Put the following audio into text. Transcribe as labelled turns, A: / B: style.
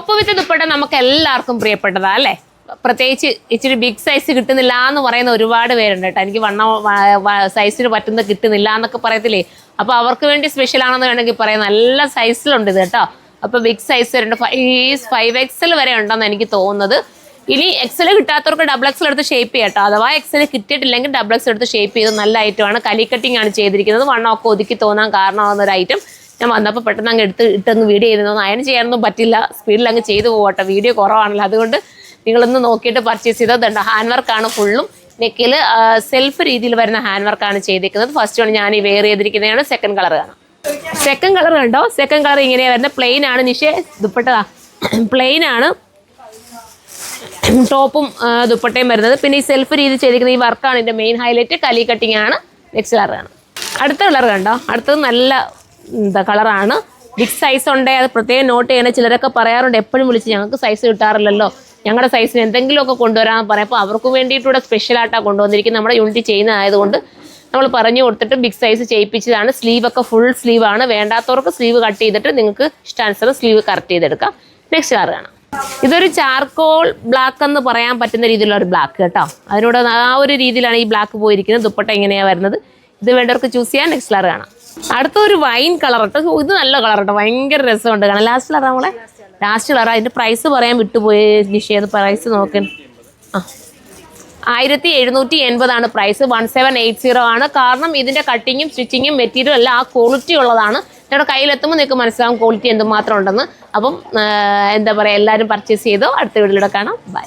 A: Top വിത്ത് ദുപ്പട്ട നമുക്ക് എല്ലാവർക്കും പ്രിയപ്പെട്ടതാ അല്ലേ? പ്രത്യേകിച്ച് ഇച്ചിരി ബിഗ് സൈസ് കിട്ടുന്നില്ല എന്ന് പറയുന്ന ഒരുപാട് പേരുണ്ട് കേട്ടോ. എനിക്ക് സൈസിന് പറ്റുന്ന കിട്ടുന്നില്ല എന്നൊക്കെ പറയത്തില്ലേ. അപ്പോൾ അവർക്ക് വേണ്ടി സ്പെഷ്യൽ ആണെന്ന് വേണമെങ്കിൽ പറയാം. നല്ല സൈസിലുണ്ട് ഇത് കേട്ടോ. അപ്പോൾ ബിഗ് സൈസ് വരുന്നുണ്ട്. 5XL വരെ ഉണ്ടെന്ന് എനിക്ക് തോന്നുന്നത്. ഇനി XL കിട്ടാത്തവർക്ക് XXL എടുത്ത് ഷേപ്പ് ചെയ്യാം കേട്ടോ. അഥവാ XL കിട്ടിയിട്ടില്ലെങ്കിൽ XXL എടുത്ത് ഷേപ്പ് ചെയ്ത് നല്ല ഐറ്റമാണ്. കലി കട്ടിങ് ആണ് ചെയ്തിരിക്കുന്നത്. വണ്ണമൊക്കെ ഒതുക്കി തോന്നാൻ കാരണമാകുന്ന ഒരു ഐറ്റം. ഞാൻ വന്നപ്പോൾ പെട്ടെന്ന് അങ്ങ് ഇട്ടങ്ങ് വീഡിയോ ചെയ്തിരുന്നു. അയൺ ചെയ്യാനൊന്നും പറ്റില്ല, സ്പീഡിൽ അങ്ങ് ചെയ്തു പോകട്ടെ, വീഡിയോ കുറവാണല്ലോ. അതുകൊണ്ട് നിങ്ങളൊന്ന് നോക്കിയിട്ട് പർച്ചേസ് ചെയ്തത്. ഹാൻഡ് വർക്കാണ് ഫുള്ളും. നെക്കിൽ സെൽഫ് രീതിയിൽ വരുന്ന ഹാൻഡ് വർക്കാണ് ചെയ്തിരിക്കുന്നത്. ഫസ്റ്റ് വൺ ഞാൻ ഈ വെയർ ചെയ്തിരിക്കുന്നതാണ്. സെക്കൻഡ് കളർ കാണാം. സെക്കൻഡ് കളർ കണ്ടോ? സെക്കൻഡ് കളർ ഇങ്ങനെയാണ് വരുന്നത്. പ്ലെയിൻ ആണ്. നിഷേ ദുപ്പട്ട പ്ലെയിൻ ആണ്. ടോപ്പും ദുപ്പട്ടയും വരുന്നത്. പിന്നെ ഈ സെൽഫ് രീതി ചെയ്തിരിക്കുന്ന ഈ വർക്കാണ് ഇതിൻ്റെ മെയിൻ ഹൈലൈറ്റ്. കലി കട്ടിങ് ആണ്. നെക്സ്റ്റ് കളർ കാണാം. അടുത്ത കളർ കണ്ടോ? അടുത്തത് നല്ല കളറാണ്. ബിഗ് സൈസ് ഉണ്ടേ അത് പ്രത്യേകം നോട്ട് ചെയ്യണം. ചിലരൊക്കെ പറയാറുണ്ട് എപ്പോഴും വിളിച്ച് ഞങ്ങൾക്ക് സൈസ് കിട്ടാറില്ലല്ലോ, ഞങ്ങളുടെ സൈസിന് എന്തെങ്കിലുമൊക്കെ കൊണ്ടുവരാൻ പറയുമ്പോൾ അവർക്ക് വേണ്ടിയിട്ടൂടെ സ്പെഷ്യലായിട്ടാണ് കൊണ്ടുവന്നിരിക്കുന്നത്. നമ്മുടെ യൂണിറ്റ് ചെയ്യുന്നതായതുകൊണ്ട് നമ്മൾ പറഞ്ഞു കൊടുത്തിട്ട് ബിഗ് സൈസ് ചെയ്യിപ്പിച്ചതാണ്. സ്ലീവൊക്കെ ഫുൾ സ്ലീവാണ്. വേണ്ടാത്തവർക്ക് സ്ലീവ് കട്ട് ചെയ്തിട്ട് നിങ്ങൾക്ക് ഇഷ്ടാനുസരണം സ്ലീവ് കറക്റ്റ് ചെയ്തെടുക്കാം. നെക്സ്റ്റ് കളർ കാണാം. ഇതൊരു ചാർക്കോൾ ബ്ലാക്ക് എന്ന് പറയാൻ പറ്റുന്ന രീതിയിലുള്ള ഒരു ബ്ലാക്ക് കേട്ടോ. അതിനോട് ആ ഒരു രീതിയിലാണ് ഈ ബ്ലാക്ക് പോയിരിക്കുന്നത്. ദുപ്പട്ട എങ്ങനെയാണ് വരുന്നത്. ഇത് വേണ്ടവർക്ക് ചൂസ് ചെയ്യാൻ. നെക്സ്റ്റ് കളർ കാണാം. അടുത്ത ഒരു വൈൻ കളർ കേട്ടോ. ഇത് നല്ല കളർ കേട്ടോ, ഭയങ്കര രസമുണ്ട് കാണാൻ. ലാസ്റ്റ് കളർ നമ്മളെ ലാസ്റ്റ് കളർ. അതിൻ്റെ പ്രൈസ് പറയാൻ വിട്ടുപോയി നിഷേധ. പ്രൈസ് നോക്കാൻ 1780 പ്രൈസ്. 1780 ആണ്. കാരണം ഇതിൻ്റെ കട്ടിങ്ങും സ്റ്റിച്ചിങ്ങും മെറ്റീരിയലും എല്ലാം ആ ക്വാളിറ്റി ഉള്ളതാണ്. നിങ്ങളുടെ കയ്യിലെത്തുമ്പോൾ നിങ്ങൾക്ക് മനസ്സിലാവും ക്വാളിറ്റി എന്തുമാത്രം ഉണ്ടെന്ന്. അപ്പം എന്താ പറയുക, എല്ലാവരും പർച്ചേസ് ചെയ്തോ. അടുത്ത വീഡിയോയിലൂടെ കാണാം. ബൈ.